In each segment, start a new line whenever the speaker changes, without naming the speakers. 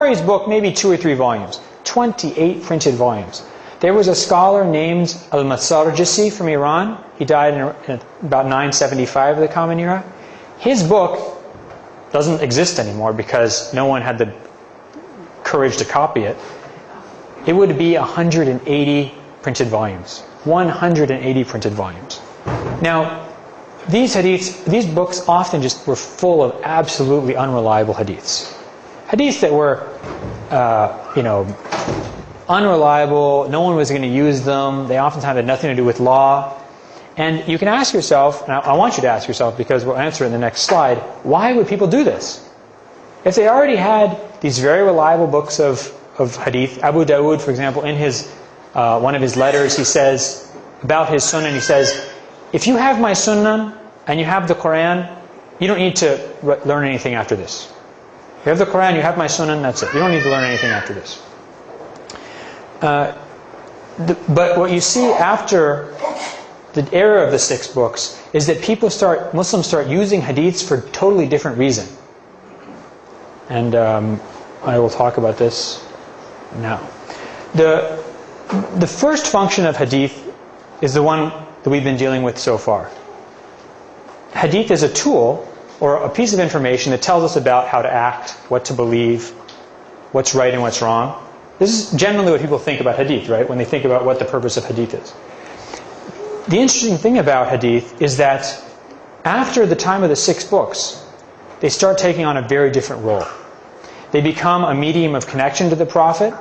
Bukhari's book, maybe 2 or 3 volumes. 28 printed volumes. There was a scholar named Al-Masarjisi from Iran. He died in about 975 of the Common Era. His book doesn't exist anymore because no one had the courage to copy it. It would be 180 printed volumes. 180 printed volumes. Now, these hadiths, these books often just were full of absolutely unreliable hadiths. Hadiths that were, unreliable, no one was going to use them, they oftentimes had nothing to do with law. And you can ask yourself, and I want you to ask yourself because we'll answer in the next slide, why would people do this? If they already had these very reliable books of hadith, Abu Dawood, for example, in his one of his letters, he says, about his sunnah, he says, if you have my sunnah and you have the Quran, you don't need to learn anything after this. You have the Quran, you have my sunnah, and that's it. You don't need to learn anything after this. But what you see after the era of the 6 books is that Muslims start using hadiths for a totally different reason. And I will talk about this now. The first function of hadith is the one that we've been dealing with so far. Hadith is a tool or a piece of information that tells us about how to act, what to believe, what's right and what's wrong. This is generally what people think about hadith, right? When they think about what the purpose of hadith is. The interesting thing about hadith is that after the time of the 6 books, they start taking on a very different role. They become a medium of connection to the Prophet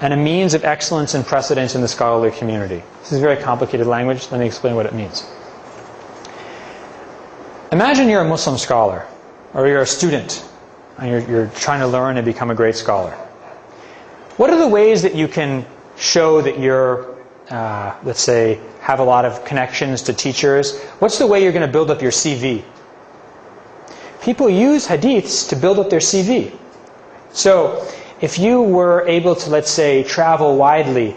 and a means of excellence and precedence in the scholarly community. This is very complicated language. Let me explain what it means. Imagine you're a Muslim scholar, or you're a student, and you're trying to learn and become a great scholar. What are the ways that you can show that you're, let's say, have a lot of connections to teachers? What's the way you're going to build up your CV? People use hadiths to build up their CV. So, if you were able to, let's say, travel widely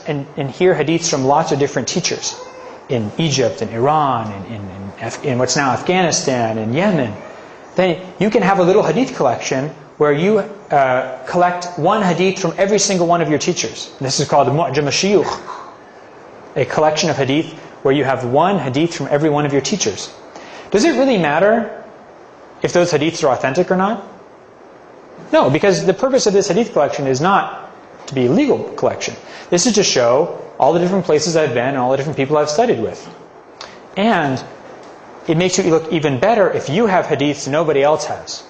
and hear hadiths from lots of different teachers in Egypt, in Iran, in what's now Afghanistan, in Yemen, then you can have a little hadith collection where you collect one hadith from every single one of your teachers. This is called Mu'jam al-Shuyukh, a collection of hadith where you have one hadith from every one of your teachers. Does it really matter if those hadiths are authentic or not? No, because the purpose of this hadith collection is not to be a legal collection. This is to show all the different places I've been and all the different people I've studied with. And it makes you look even better if you have hadiths nobody else has.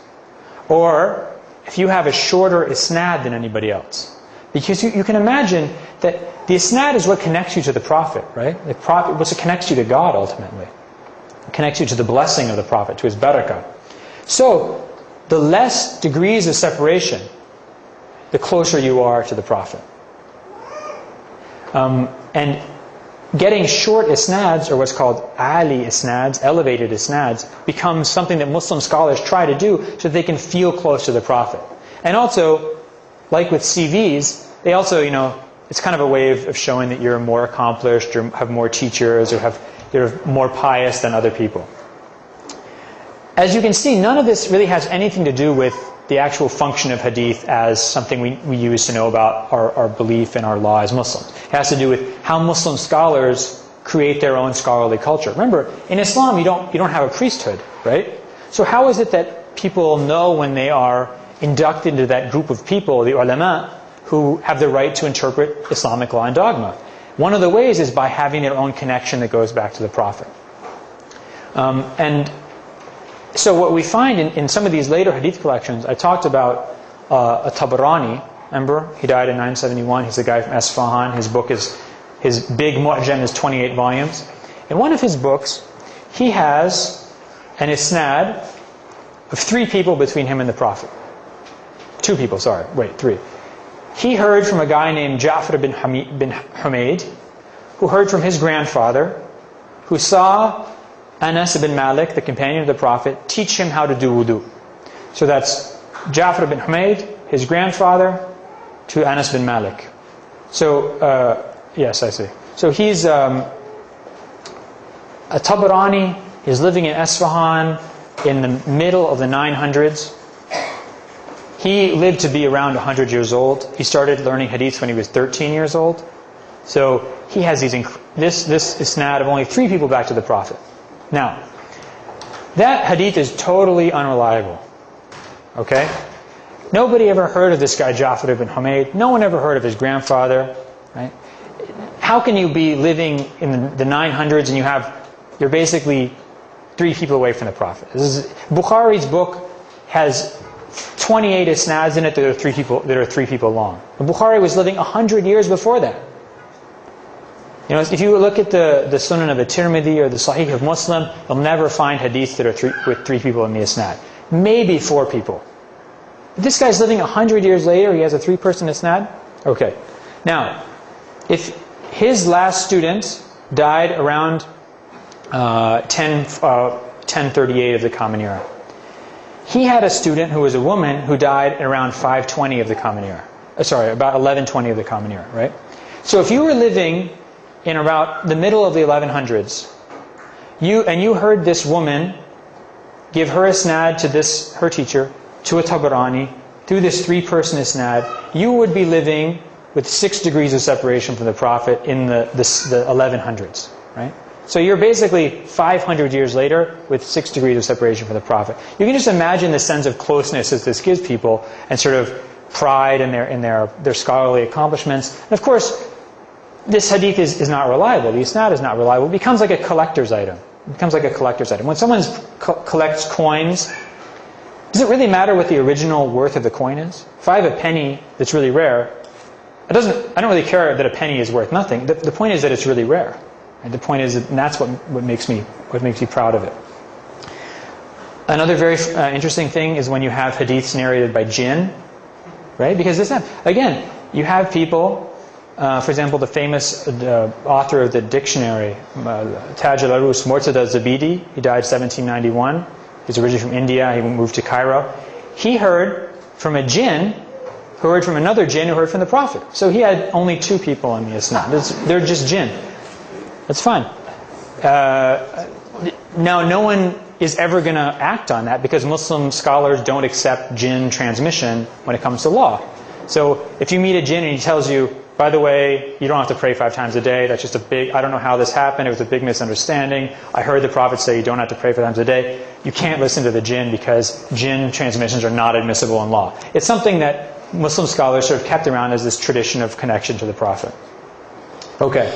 Or if you have a shorter isnad than anybody else. Because you can imagine that the isnad is what connects you to the Prophet, right? The Prophet, what connects you to God ultimately. It connects you to the blessing of the Prophet, to his barakah. So, the less degrees of separation, the closer you are to the Prophet. And getting short isnads, or what's called ali isnads, elevated isnads, becomes something that Muslim scholars try to do so that they can feel close to the Prophet. And also, like with CVs, they also, it's kind of a way of showing that you're more accomplished, or have more teachers, or you're more pious than other people. As you can see, none of this really has anything to do with the actual function of hadith as something we use to know about our belief and our law as Muslims. It has to do with how Muslim scholars create their own scholarly culture. Remember, in Islam you don't have a priesthood, right? So how is it that people know when they are inducted into that group of people, the ulama, who have the right to interpret Islamic law and dogma? One of the ways is by having their own connection that goes back to the Prophet. So what we find in some of these later hadith collections, I talked about a Tabarani, remember? He died in 971, he's a guy from Esfahan, his big mu'jam is 28 volumes. In one of his books, he has an isnad of 3 people between him and the Prophet. 2 people, sorry, wait, 3. He heard from a guy named Ja'far bin Humayd, who heard from his grandfather, who saw Anas bin Malik, the companion of the Prophet, teach him how to do wudu. So that's Ja'far bin Humayd, his grandfather, to Anas bin Malik. So, yes, I see. So he's a Tabarani, he's living in Esfahan in the middle of the 900s. He lived to be around 100 years old. He started learning Hadith when he was 13 years old. So he has this isnad of only 3 people back to the Prophet. Now, that Hadith is totally unreliable. Okay? Nobody ever heard of this guy Ja'far ibn Humayd. No one ever heard of his grandfather. Right? How can you be living in the 900s and you're basically 3 people away from the Prophet? Bukhari's book has 28 isnads in it that are 3 people long. And Bukhari was living 100 years before that. You know, if you look at the Sunan of At-Tirmidhi or the Sahih of Muslim, you'll never find hadiths that are with 3 people in the isnad. Maybe 4 people. If this guy's living 100 years later, he has a 3-person isnad? Okay. Now, if his last student died around 1038 of the Common Era, he had a student who was a woman who died at around 520 of the Common Era. About 1120 of the Common Era, right? So if you were living in about the middle of the 1100s, you heard this woman give her isnad to her teacher, to a Tabarani, through this 3-person isnad, you would be living with 6 degrees of separation from the Prophet in the 1100s, right? So you're basically 500 years later with 6 degrees of separation from the Prophet. You can just imagine the sense of closeness that this gives people and sort of pride in their scholarly accomplishments. And of course, this hadith is not reliable. The isnad is not reliable. It becomes like a collector's item. When someone collects coins, does it really matter what the original worth of the coin is? If I have a penny that's really rare, I don't really care that a penny is worth nothing. The point is that it's really rare. And the point is that's what makes me proud of it. Another very interesting thing is when you have hadiths narrated by jinn, right? Because again, you have people, for example, the famous author of the dictionary, Taj al-Arus, Murtada Zabidi, he died 1791. He's originally from India. He moved to Cairo. He heard from a jinn who heard from another jinn who heard from the Prophet. So he had only 2 people in the isnad. They're just jinn. That's fine. Now, no one is ever going to act on that because Muslim scholars don't accept jinn transmission when it comes to law. So if you meet a jinn and he tells you, by the way, you don't have to pray 5 times a day. That's just I don't know how this happened. It was a big misunderstanding. I heard the Prophet say you don't have to pray 5 times a day. You can't listen to the jinn because jinn transmissions are not admissible in law. It's something that Muslim scholars sort of kept around as this tradition of connection to the Prophet. Okay.